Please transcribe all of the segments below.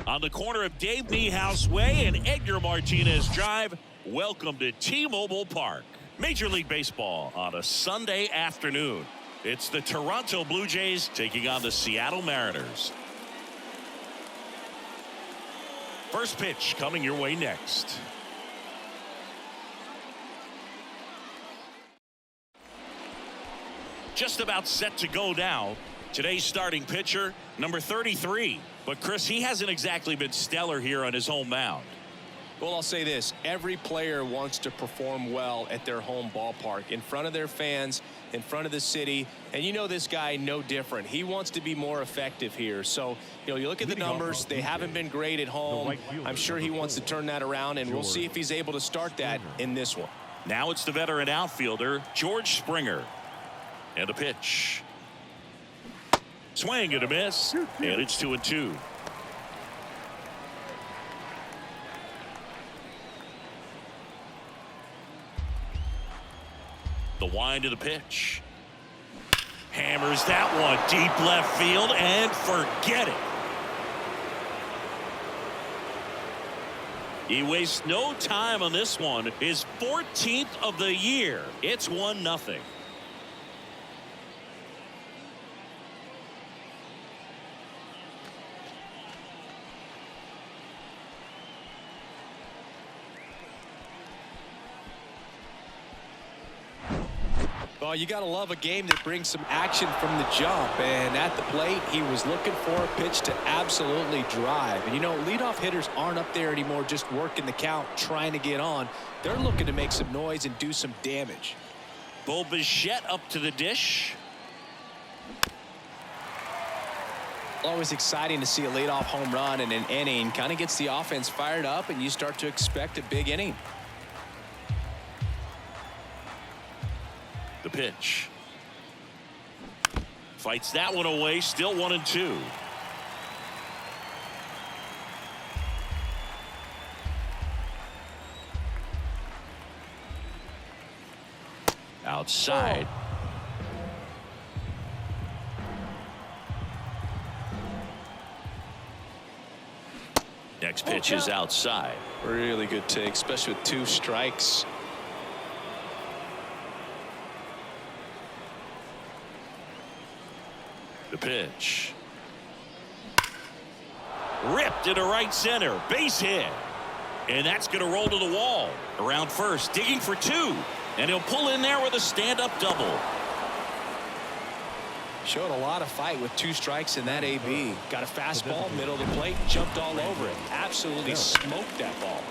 On the corner of Dave Niehaus Way and Edgar Martinez Drive, welcome to T-Mobile Park. Major League Baseball on a Sunday afternoon. It's the Toronto Blue Jays taking on the Seattle Mariners. First pitch coming your way next. Just about set to go now. Today's starting pitcher, number 33. But Chris, he hasn't exactly been stellar here on his home mound. Well, I'll say this. Every player wants to perform well at their home ballpark, in front of their fans, in front of the city. And you know this guy no different. He wants to be more effective here. So, you look at the numbers. They haven't been great at home. I'm sure he wants to turn that around, and we'll see if he's able to start that in this one. Now it's the veteran outfielder, George Springer. And a pitch. Swing and a miss. And it's 2-2. The wind of the pitch. Hammers that one deep left field and forget it. He wastes no time on this one. His 14th of the year. It's 1-0. Well, you got to love a game that brings some action from the jump. And at the plate, he was looking for a pitch to absolutely drive. And, leadoff hitters aren't up there anymore just working the count, trying to get on. They're looking to make some noise and do some damage. Bo Bichette up to the dish. Always exciting to see a leadoff home run in an inning. Kind of gets the offense fired up, and you start to expect a big inning. The pitch. Fights that one away. Still 1-2. Outside. Next pitch is outside. Really good take, especially with 2 strikes. The pitch. Ripped into right center. Base hit. And that's going to roll to the wall. Around first. Digging for 2. And he'll pull in there with a stand-up double. Showed a lot of fight with 2 strikes in that AB. Got a fastball, middle of the plate, jumped all over it. Absolutely smoked that ball.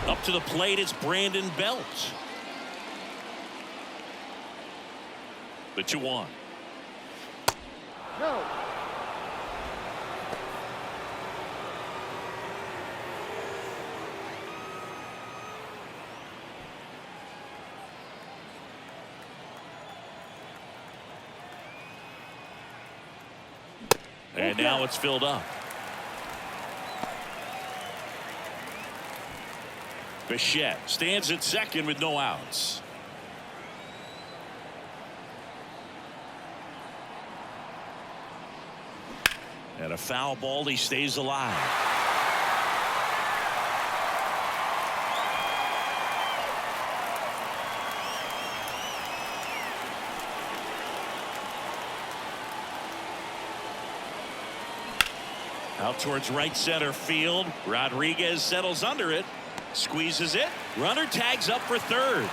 Up to the plate, it's Brandon Belt. The 2-1. No. And now it's filled up. Bichette stands at second with no outs. And a foul ball. He stays alive. Out towards right center field. Rodriguez settles under it. Squeezes it. Runner tags up for third.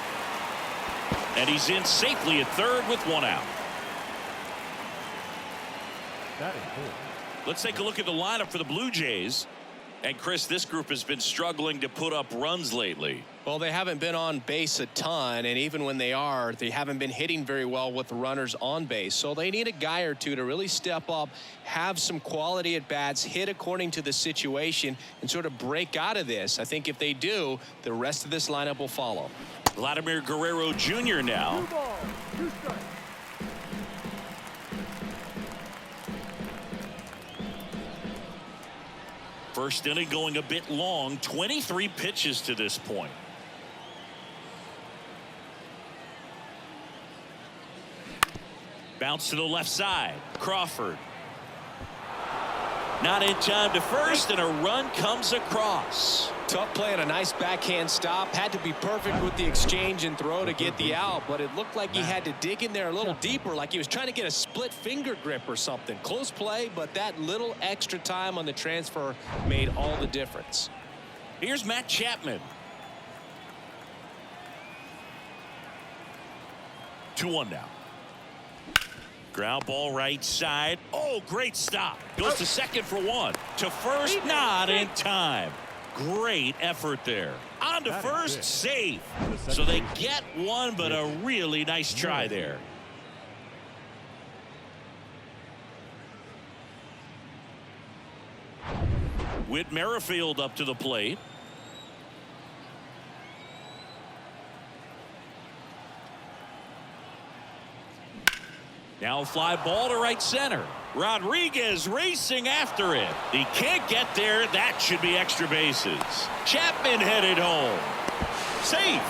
And he's in safely at third with 1 out. That is cool. Let's take a look at the lineup for the Blue Jays. And Chris, this group has been struggling to put up runs lately. Well, they haven't been on base a ton, and even when they are, they haven't been hitting very well with runners on base. So they need a guy or two to really step up, have some quality at bats, hit according to the situation, and sort of break out of this. I think if they do, the rest of this lineup will follow. Vladimir Guerrero Jr. now. 2 balls, 2 strikes. First inning going a bit long. 23 pitches to this point. Bounce to the left side. Crawford. Not in time to first, and a run comes across. Tough play and a nice backhand stop. Had to be perfect with the exchange and throw to get the out, but it looked like he had to dig in there a little deeper, like he was trying to get a split finger grip or something. Close play, but that little extra time on the transfer made all the difference. Here's Matt Chapman. 2-1 now. Ground ball right side. Oh, great stop. Goes to second for one. To first, not in time. Great effort there. On to first, safe. So they get one, but a really nice try there. Whit Merrifield up to the plate. Now a fly ball to right center. Rodriguez racing after it. He can't get there. That should be extra bases. Chapman headed home. Safe.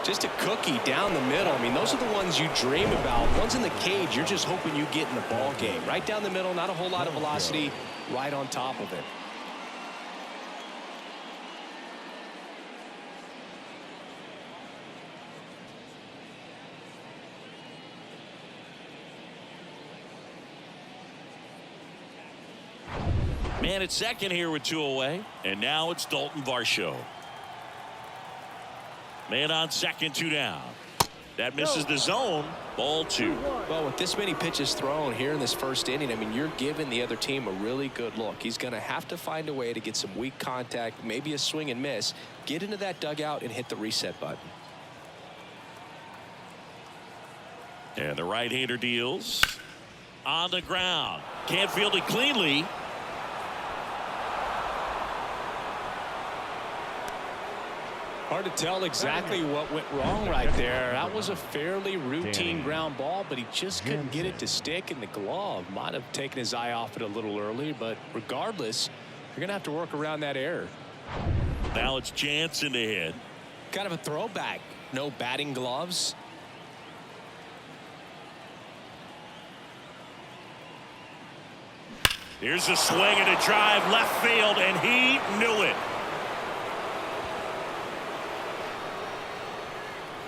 Just a cookie down the middle. I mean, those are the ones you dream about. Ones in the cage, you're just hoping you get in the ball game. Right down the middle, not a whole lot of velocity, right on top of it. Man at second here with 2 away. And now it's Dalton Varsho. Man on second, 2 down. That misses the zone. Ball 2. Well, with this many pitches thrown here in this first inning, I mean, you're giving the other team a really good look. He's going to have to find a way to get some weak contact, maybe a swing and miss, get into that dugout and hit the reset button. And the right-hander deals. On the ground. Can't field it cleanly. Hard to tell exactly what went wrong right there. That was a fairly routine ground ball, but he just couldn't get it to stick in the glove. Might have taken his eye off it a little early, but regardless, you're going to have to work around that error. Now it's Jansen to hit. Kind of a throwback. No batting gloves. Here's a swing and a drive left field, and he knew it.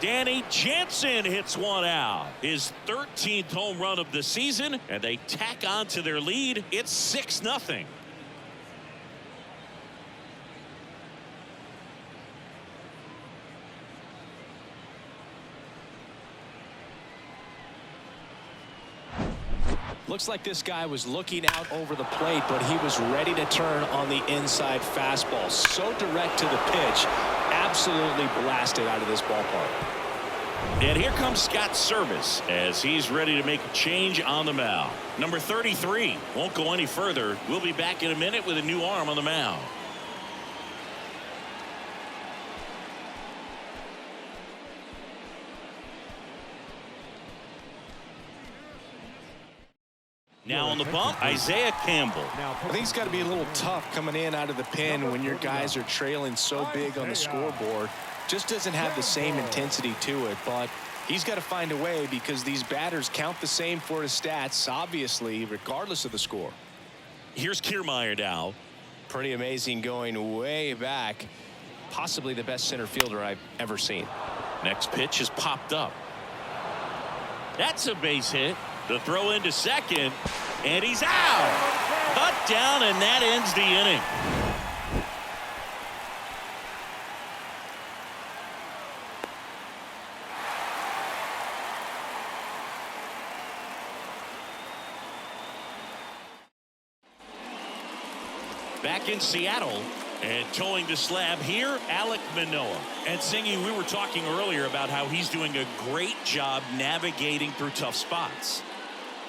Danny Jansen hits one out. His 13th home run of the season, and they tack on to their lead. It's 6-0. Looks like this guy was looking out over the plate, but he was ready to turn on the inside fastball. So direct to the pitch. Absolutely blasted out of this ballpark. And here comes Scott Service as he's ready to make a change on the mound. Number 33 won't go any further. We'll be back in a minute with a new arm on the mound. Now on the bump, Isaiah Campbell. I think it's got to be a little tough coming in out of the pen when your guys are trailing so big on the scoreboard. Just doesn't have the same intensity to it, but he's got to find a way because these batters count the same for his stats, obviously, regardless of the score. Here's Kiermaier now. Pretty amazing going way back. Possibly the best center fielder I've ever seen. Next pitch is popped up. That's a base hit. The throw into second, and he's out. Cut down, and that ends the inning. Back in Seattle, and towing the slab here, Alek Manoah. And Singy, we were talking earlier about how he's doing a great job navigating through tough spots.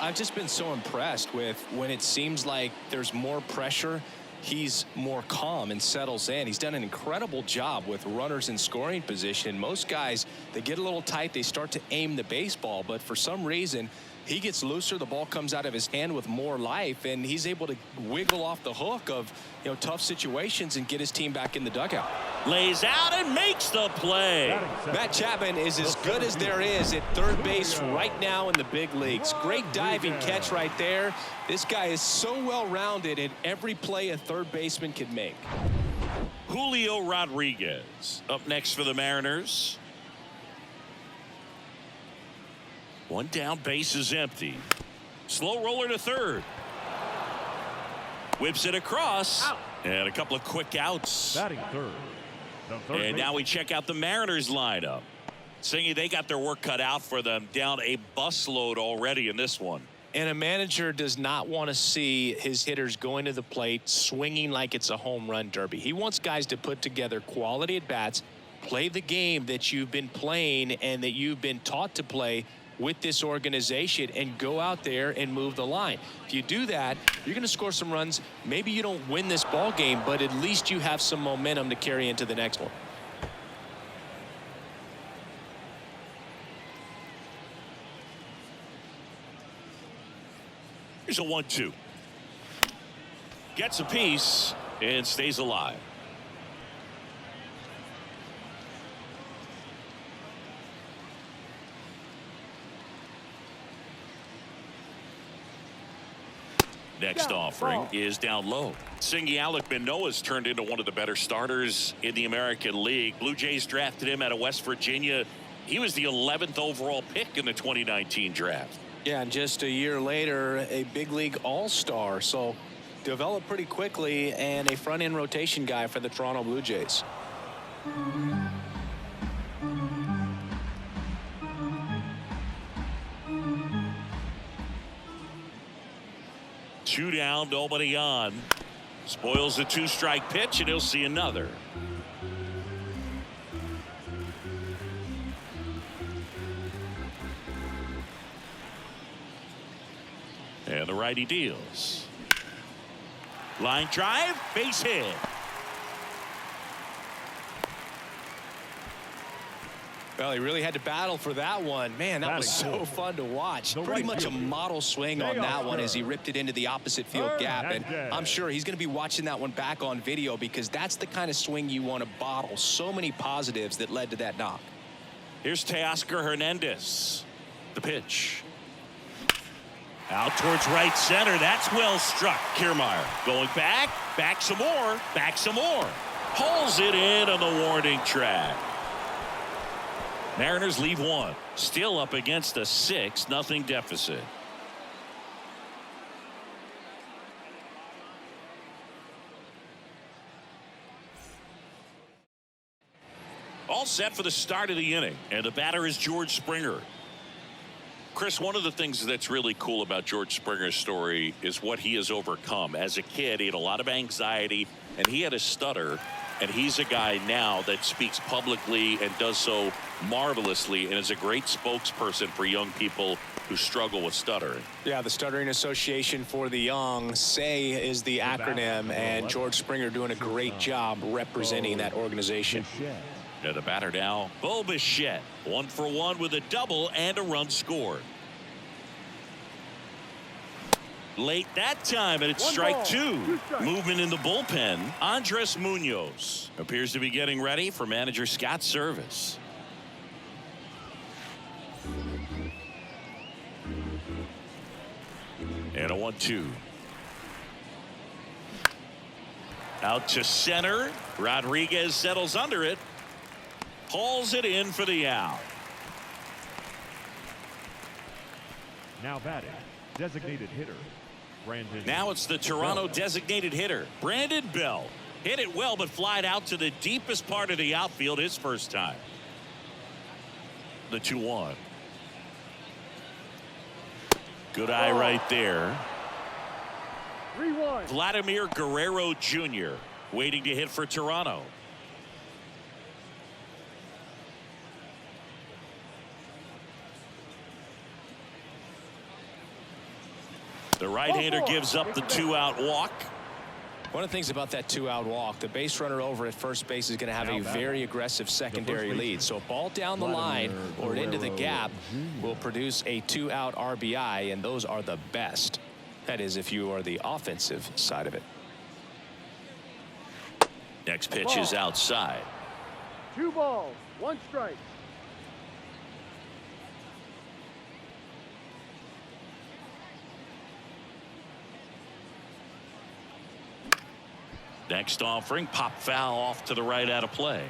I've just been so impressed with when it seems like there's more pressure. he's more calm and settles in. He's done an incredible job with runners in scoring position. Most guys, they get a little tight, they start to aim the baseball, but for some reason he gets looser, the ball comes out of his hand with more life, and he's able to wiggle off the hook of tough situations and get his team back in the dugout. Lays out and makes the play. Matt Chapman is as good as there is at third base right now in the big leagues. Great diving catch right there. This guy is so well-rounded in every play a third baseman can make. Julio Rodriguez up next for the Mariners. One down, base is empty. Slow roller to third. Whips it across. Out. And a couple of quick outs. Batting third. And now we check out the Mariners lineup. Singy, they got their work cut out for them. Down a busload already in this one. And a manager does not want to see his hitters going to the plate swinging like it's a home run derby. He wants guys to put together quality at bats, play the game that you've been playing and that you've been taught to play with this organization, and go out there and move the line. If you do that, you're going to score some runs. Maybe you don't win this ball game, but at least you have some momentum to carry into the next one. Here's a 1-2. Gets a piece and stays alive. Next offering is down low. Singy Alec Manoah's turned into one of the better starters in the American League. Blue Jays drafted him out of West Virginia. He was the 11th overall pick in the 2019 draft. Yeah, and just a year later, a big league all-star. So developed pretty quickly, and a front-end rotation guy for the Toronto Blue Jays. Two down, nobody on. Spoils the two-strike pitch, and he'll see another. And the righty deals. Line drive, base hit. Well, he really had to battle for that one. Man, that was so fun to watch. Pretty much a model swing on that one as he ripped it into the opposite field gap. And I'm sure he's going to be watching that one back on video, because that's the kind of swing you want to bottle. So many positives that led to that knock. Here's Teoscar Hernandez. The pitch. Out towards right center. That's well struck. Kiermaier going back some more, back some more. Pulls it in on the warning track. Mariners leave one. Still up against a 6-0 deficit. All set for the start of the inning, and the batter is George Springer. Chris, one of the things that's really cool about George Springer's story is what he has overcome. As a kid, he had a lot of anxiety, and he had a stutter. And he's a guy now that speaks publicly and does so marvelously, and is a great spokesperson for young people who struggle with stuttering. Yeah, the Stuttering Association for the Young, SAY is the acronym, and George Springer doing a great job representing that organization. And the batter now, Bo Bichette, 1 for 1 with a double and a run scored. Late that time, and it's strike 2. Movement in the bullpen. Andres Munoz appears to be getting ready for manager Scott's service. And a 1-2. Out to center. Rodriguez settles under it. Hauls it in for the out. Now batting, designated hitter, Brandon. Now it's the Toronto designated hitter, Brandon Bell. Hit it well, but flied out to the deepest part of the outfield his first time. The 2-1. Good eye right there. 3-1. Vladimir Guerrero Jr. waiting to hit for Toronto. The right-hander gives up the 2-out walk. One of the things about that 2-out walk, the base runner over at first base is going to have a very aggressive secondary lead. So a ball down the line or into the gap will produce a 2-out RBI, and those are the best. That is, if you are the offensive side of it. Next pitch is outside. 2 balls, 1 strike. Next offering, pop foul off to the right out of play.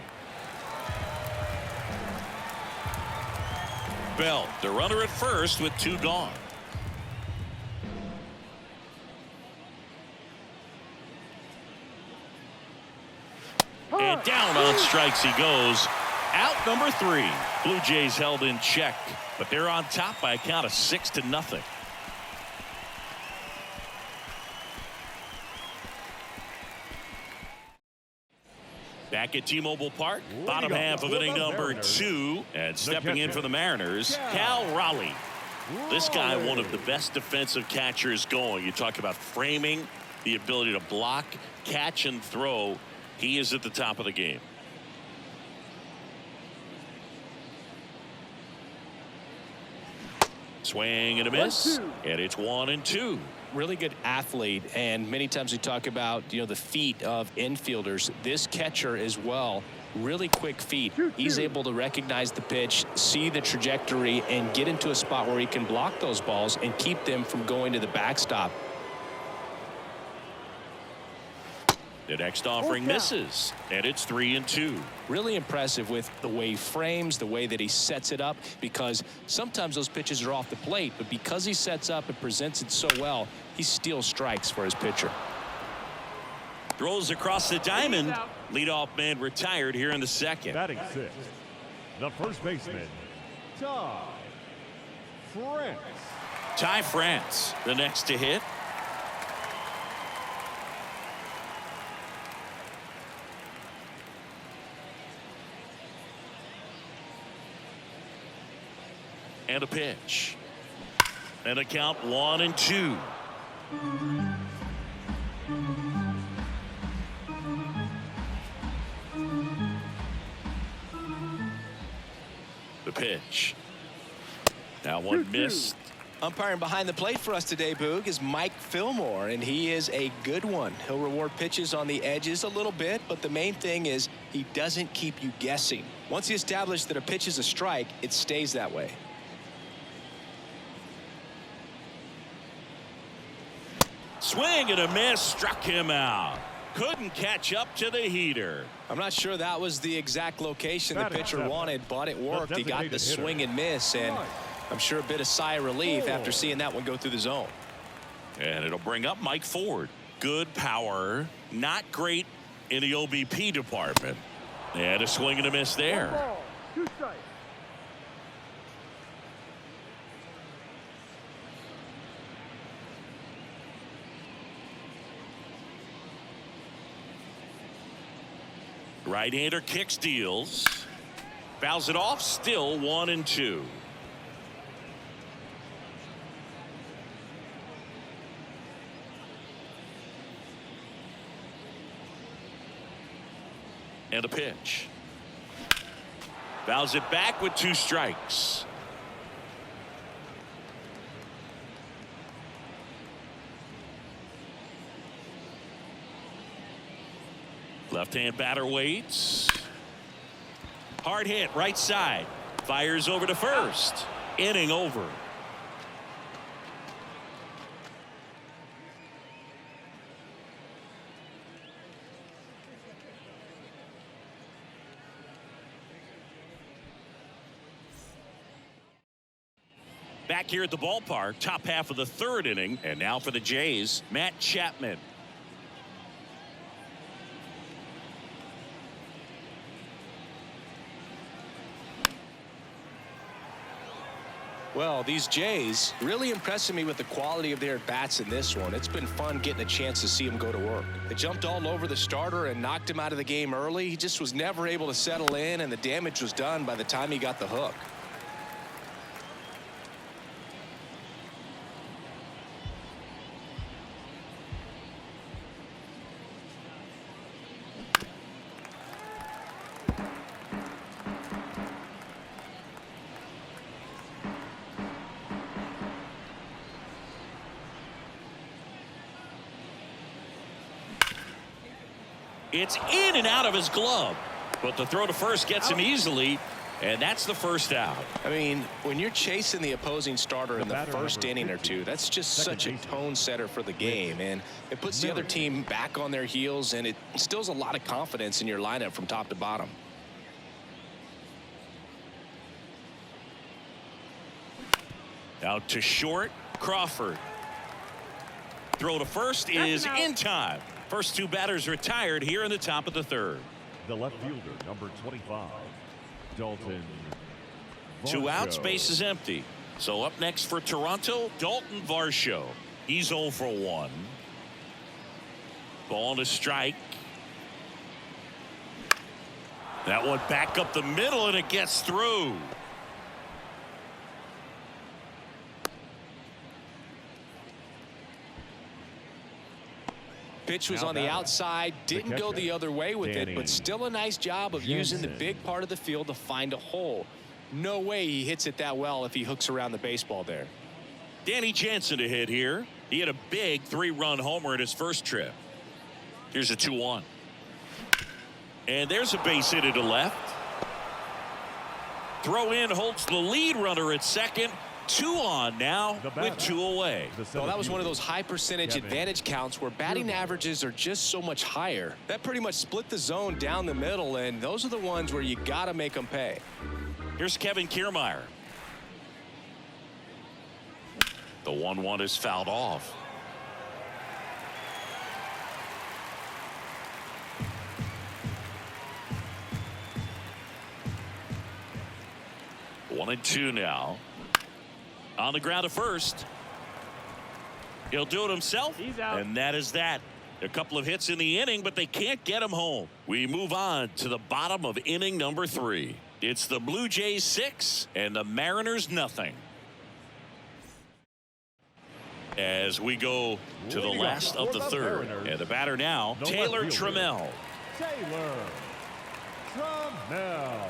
Bell, the runner at first with 2 gone. And down on strikes he goes. Out number 3. Blue Jays held in check, but they're on top by a count of 6-0. Back at T-Mobile Park, bottom half of inning number 2, and stepping in for the Mariners, Cal Raleigh. This guy, one of the best defensive catchers going. You talk about framing, the ability to block, catch, and throw. He is at the top of the game. Swing and a miss, and it's 1-2. Really good athlete, and many times we talk about the feet of infielders. This catcher as well, really quick feet. He's able to recognize the pitch, see the trajectory, and get into a spot where he can block those balls and keep them from going to the backstop. The next offering misses, and it's 3-2. Really impressive with the way he frames, the way that he sets it up, because sometimes those pitches are off the plate, but because he sets up and presents it so well, he steals strikes for his pitcher. Throws across the diamond. Leadoff man retired here in the second. Batting 6th, the first baseman, Ty France. Ty France, the next to hit. And a pitch. And a count 1-2. The pitch. Now one missed. Umpiring behind the plate for us today, Boog, is Mike Fillmore, and he is a good one. He'll reward pitches on the edges a little bit, but the main thing is he doesn't keep you guessing. Once he establishes that a pitch is a strike, it stays that way. Swing and a miss, struck him out. Couldn't catch up to the heater. I'm not sure that was the exact location the pitcher wanted, but it worked. He got the swing and miss, and I'm sure a bit of sigh of relief after seeing that one go through the zone. And it'll bring up Mike Ford. Good power, not great in the OBP department. And a swing and a miss there. 1 ball, 2 strikes. Right-hander kicks, deals. Fouls it off, still 1-2. And a pitch. Fouls it back with 2 strikes. Left-hand batter waits. Hard hit, right side. Fires over to first. Inning over. Back here at the ballpark, top half of the 3rd inning, and now for the Jays, Matt Chapman. Well, these Jays really impressing me with the quality of their bats in this one. It's been fun getting a chance to see them go to work. They jumped all over the starter and knocked him out of the game early. He just was never able to settle in, and the damage was done by the time he got the hook. It's in and out of his glove. But the throw to first gets him easily. And that's the first out. I mean, when you're chasing the opposing starter in the first inning or two, that's just such a tone setter for the game. And it puts the other team back on their heels, and it instills a lot of confidence in your lineup from top to bottom. Out to short, Crawford. Throw to first is in time. First two batters retired here in the top of the third. The left fielder, number 25, Dalton. Two outs, Varsho. base is empty. So up next for Toronto, Dalton Varsho. He's 0 for 1. Ball to strike. That one back up the middle, and it gets through. Pitch was on the outside, didn't go the other way with it, but still a nice job of using the big part of the field to find a hole. No way he hits it that well if he hooks around the baseball there. Danny Jansen to hit here. He had a big 3-run homer in his first trip. Here's a 2-1. And there's a base hit to left. Throw in holds the lead runner at second. 2 on now with 2 away. Well, that was one of those high percentage advantage counts where batting averages are just so much higher. That pretty much split the zone down the middle, and those are the ones where you got to make them pay. Here's Kevin Kiermaier. The 1-1 is fouled off. One and 2 now. On the ground to first. He'll do it himself. He's out. And that is that. A couple of hits in the inning, but they can't get him home. We move on to the bottom of inning number 3. It's the Blue Jays 6 and the Mariners nothing. As we go to the last of the third. And the batter now, Taylor Trammell. Taylor Trammell.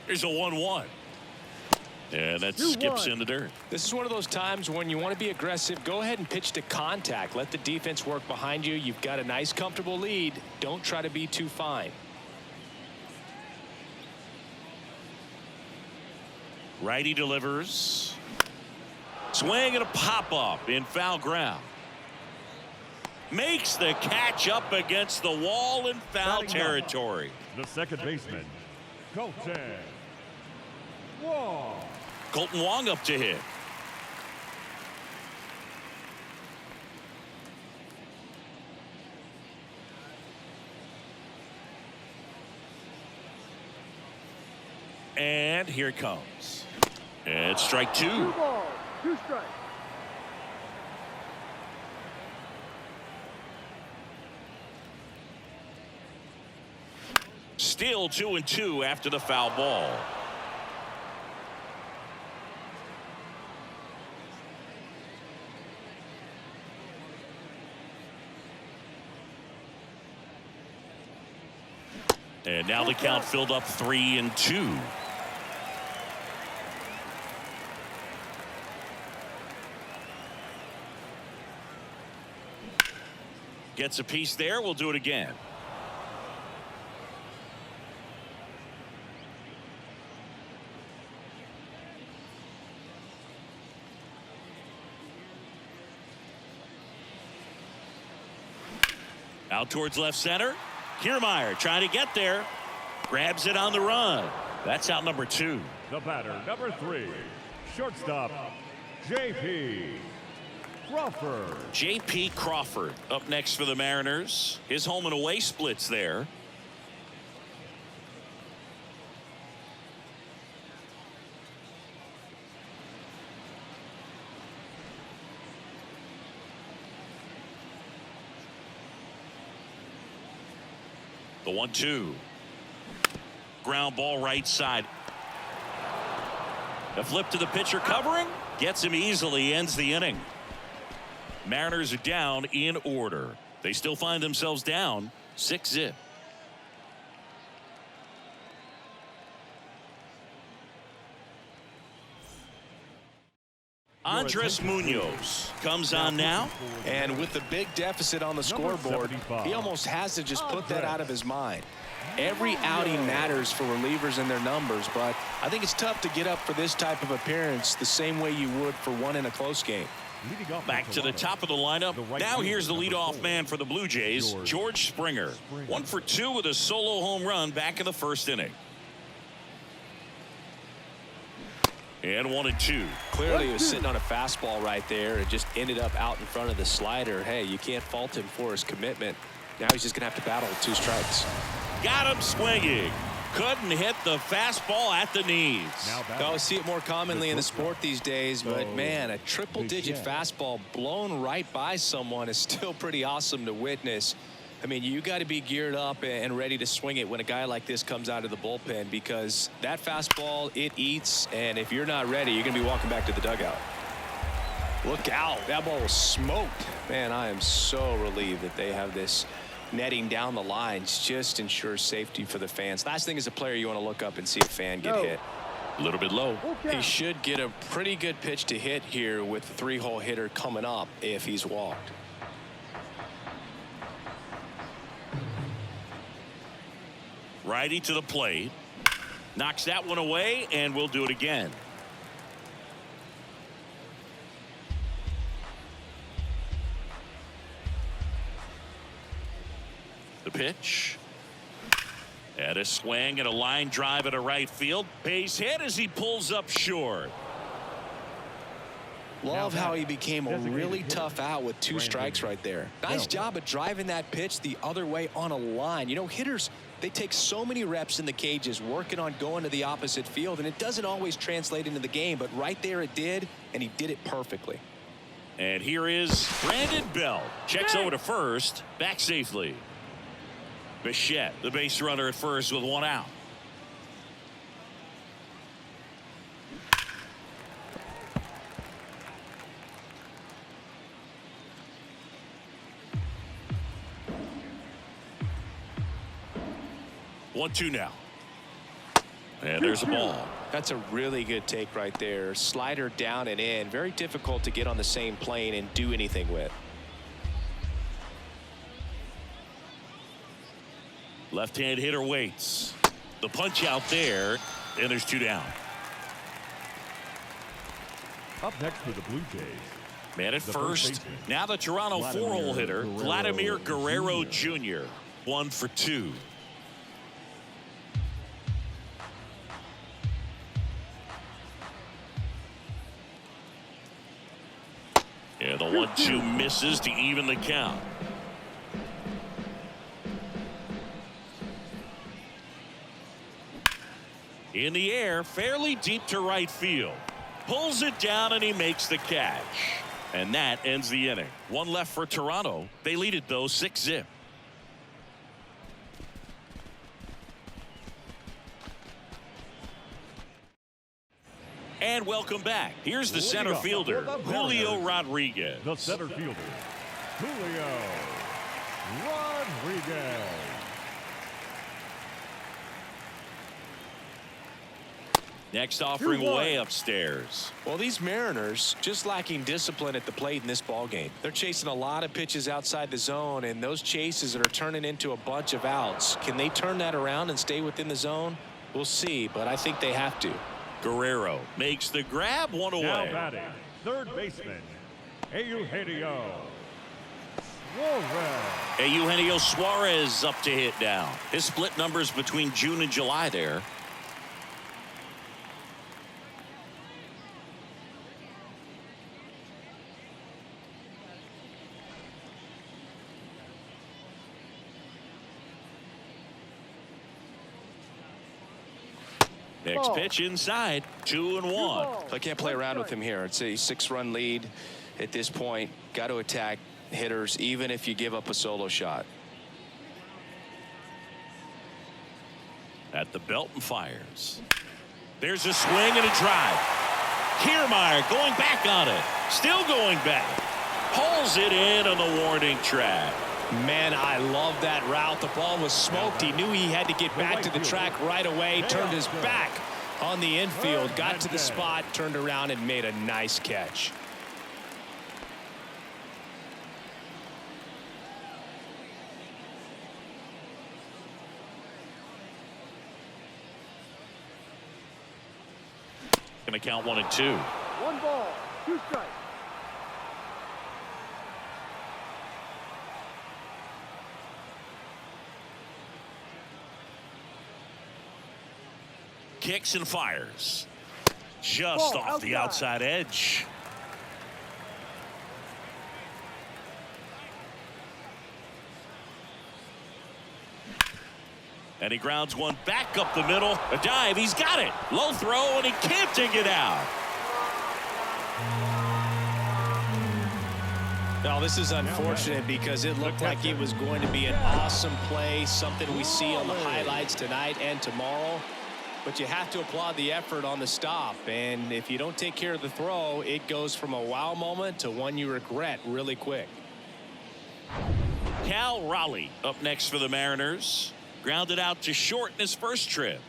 Here's a 1-1. And that skips in the dirt. This is one of those times when you want to be aggressive. Go ahead and pitch to contact. Let the defense work behind you. You've got a nice, comfortable lead. Don't try to be too fine. Righty delivers. Swing and a pop-up in foul ground. Makes the catch up against the wall in foul territory. The second baseman, Colton Wong. Colton Wong up to hit. And here it comes. And strike 2. 2 balls, 2 strikes. Still 2-2 after the foul ball. And now the count filled up 3-2. Gets a piece there. We'll do it again. Out towards left center. Kiermaier trying to get there. Grabs it on the run. That's out number 2. The batter, number 3, shortstop, J.P. Crawford. J.P. Crawford up next for the Mariners. His home and away splits there. The 1-2. Ground ball right side. A flip to the pitcher covering. Gets him easily. Ends the inning. Mariners are down in order. They still find themselves down 6-0. Andres Munoz comes on now. And with the big deficit on the scoreboard, he almost has to just put that out of his mind. Every outing matters for relievers and their numbers, but I think it's tough to get up for this type of appearance the same way you would for one in a close game. Back to the top of the lineup. Now here's the leadoff man for the Blue Jays, George Springer. 1 for 2 with a solo home run back in the first inning. And 1-2. Clearly he was sitting on a fastball right there and just ended up out in front of the slider. Hey, you can't fault him for his commitment. Now he's just going to have to battle with 2 strikes. Got him swinging. Couldn't hit the fastball at the knees. I see it more commonly in the sport these days, but man, a triple-digit fastball blown right by someone is still pretty awesome to witness. I mean, you got to be geared up and ready to swing it when a guy like this comes out of the bullpen, because that fastball, it eats, and if you're not ready, you're going to be walking back to the dugout. Look out. That ball was smoked. Man, I am so relieved that they have this netting down the lines. Just ensures safety for the fans. Last thing as a player, you want to look up and see a fan get hit. A little bit low. He should get a pretty good pitch to hit here with the 3-hole hitter coming up if he's walked. Righty to the plate. Knocks that one away, and we'll do it again. The pitch. And a swing and a line drive at a right field. Base hit as he pulls up short. Love how he became a really tough out with 2 strikes right there. Nice job of driving that pitch the other way on a line. You know, hitters, they take so many reps in the cages working on going to the opposite field, and it doesn't always translate into the game, but right there it did, and he did it perfectly. And here is Brandon Belt. Checks over to first. Back safely. Bichette, the base runner at first with 1 out. One, 2 now. And there's a ball. That's a really good take right there. Slider down and in. Very difficult to get on the same plane and do anything with. Left-hand hitter waits. The punch out there, and there's 2 down. Up next for the Blue Jays. Man at first. Now the Toronto 4-hole hitter, Vladimir Guerrero Jr. 1 for 2. And the 1-2 misses to even the count. In the air, fairly deep to right field. Pulls it down and he makes the catch. And that ends the inning. 1 left for Toronto. They lead it though 6-0. And welcome back. Here's the center fielder, Julio Rodriguez. The center fielder, Julio Rodriguez. Next offering way upstairs. Well, these Mariners just lacking discipline at the plate in this ball game. They're chasing a lot of pitches outside the zone, and those chases are turning into a bunch of outs. Can they turn that around and stay within the zone? We'll see, but I think they have to. Guerrero makes the grab, 1 away. Now batting, third baseman, Eugenio Suarez. Eugenio Suarez up to hit now. His split numbers between June and July there. Next pitch inside, 2-1. I can't play around with him here. It's a 6-run lead at this point. Got to attack hitters even if you give up a solo shot. At the belt and fires. There's a swing and a drive. Kiermaier going back on it. Still going back. Pulls it in on the warning track. Man, I love that route. The ball was smoked. He knew he had to get back to the track right away. Turned his back on the infield, got to the spot, turned around and made a nice catch. Going to count 1 and 2. 1 ball, 2 strikes. Kicks and fires. Just Ball off the outside. outside edge. And he grounds one back up the middle. A dive. He's got it. Low throw, and he can't take it out. Now, this is unfortunate because it looked like it was going to be an awesome play, something we see on the highlights tonight and tomorrow. But you have to applaud the effort on the stop. And if you don't take care of the throw, it goes from a wow moment to one you regret really quick. Cal Raleigh up next for the Mariners. Grounded out to short in his first trip.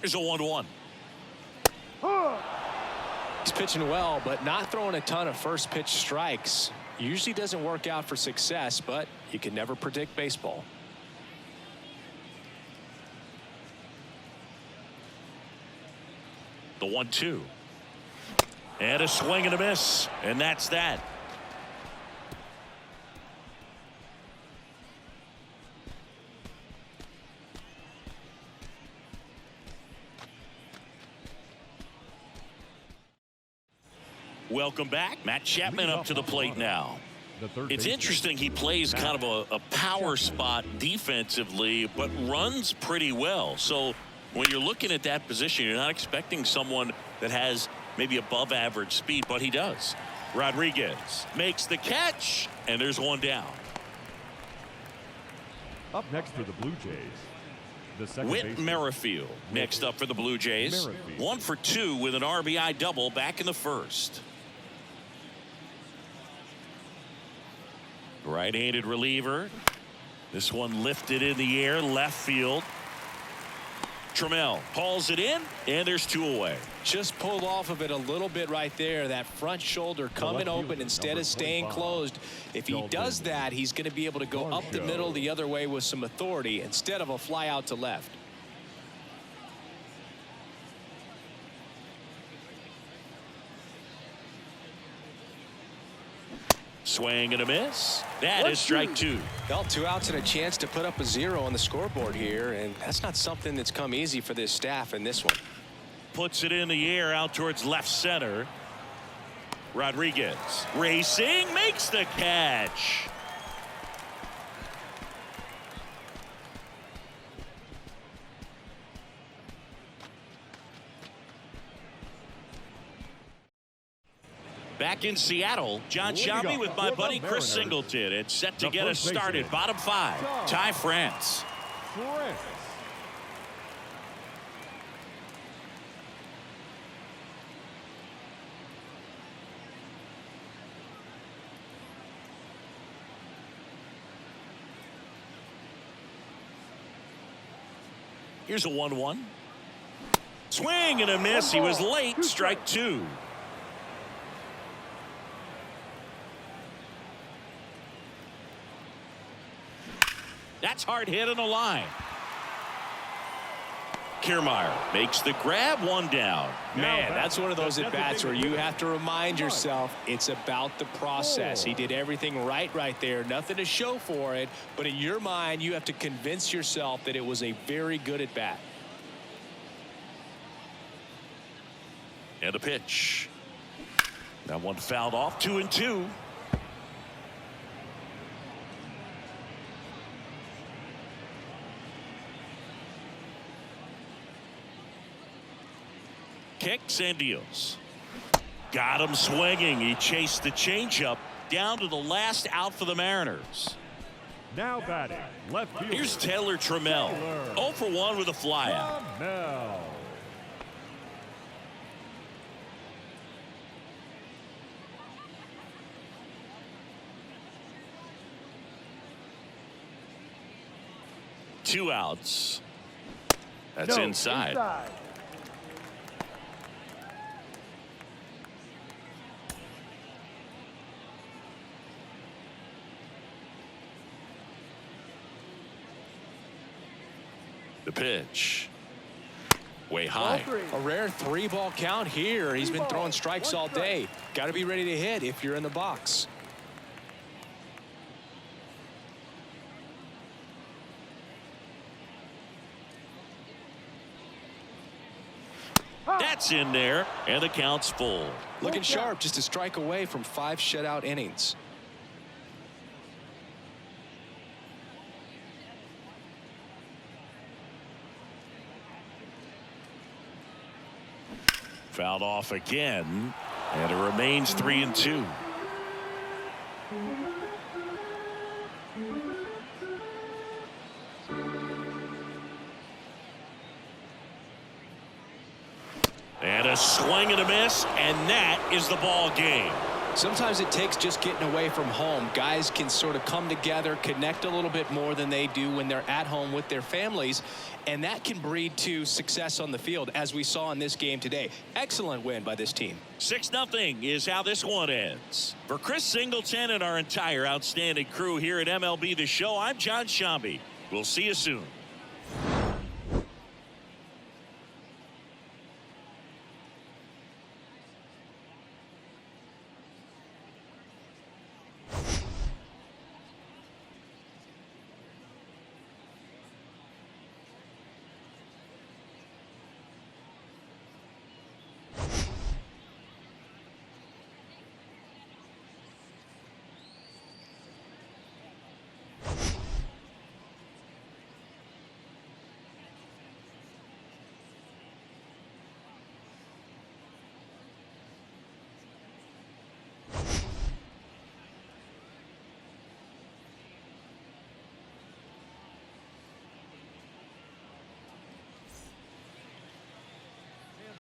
Here's a 1-1. He's pitching well, but not throwing a ton of first pitch strikes. Usually doesn't work out for success, but you can never predict baseball. The 1-2. And a swing and a miss. And that's that. Welcome back. Matt Chapman up to the plate now. It's interesting, he plays kind of a power spot defensively, but runs pretty well. So when you're looking at that position, you're not expecting someone that has maybe above average speed, but he does. Rodriguez makes the catch, and there's one down. Up next for the Blue Jays, the second Whit baseman, Merrifield next up for the Blue Jays. 1 for 2 with an RBI double back in the first. Right-handed reliever. This one lifted in the air, left field. Trammell hauls it in, and there's 2 away. Just pulled off of it a little bit right there. That front shoulder coming open instead of staying closed. If he does that, he's going to be able to go up the middle the other way with some authority instead of a fly out to left. Swing and a miss. That is strike 2. Well, 2 outs and a chance to put up a 0 on the scoreboard here, and that's not something that's come easy for this staff in this one. Puts it in the air out towards left center. Rodriguez racing, makes the catch. Back in Seattle, John Shelby with my buddy Chris Singleton. It's set to get us started. Bottom 5. Ty France. Here's a 1-1. Swing and a miss. He was late. Strike 2. That's hard hit on the line. Kiermaier makes the grab, 1 down. Man, that's one of those at-bats where you have to remind yourself it's about the process. He did everything right there. Nothing to show for it, but in your mind, you have to convince yourself that it was a very good at-bat. And a pitch. That one fouled off. 2-2. Kicks and deals. Got him swinging. He chased the changeup down to the last out for the Mariners. Now batting, left field. Here's Taylor Trammell. 0 for 1 with a flyout. Trammell. Two outs. That's No, inside. The pitch. Way high. A rare 3-ball count here. He's been throwing strikes all day. Got to be ready to hit if you're in the box. That's in there, and the count's full. Looking sharp, just a strike away from 5 shutout innings. Fouled off again, and it remains 3-2. And a swing and a miss, and that is the ball game. Sometimes it takes just getting away from home. Guys can sort of come together, connect a little bit more than they do when they're at home with their families, and that can breed to success on the field, as we saw in this game today. Excellent win by this team. 6-0 is how this one ends. For Chris Singleton and our entire outstanding crew here at MLB The Show, I'm John Shambi. We'll see you soon.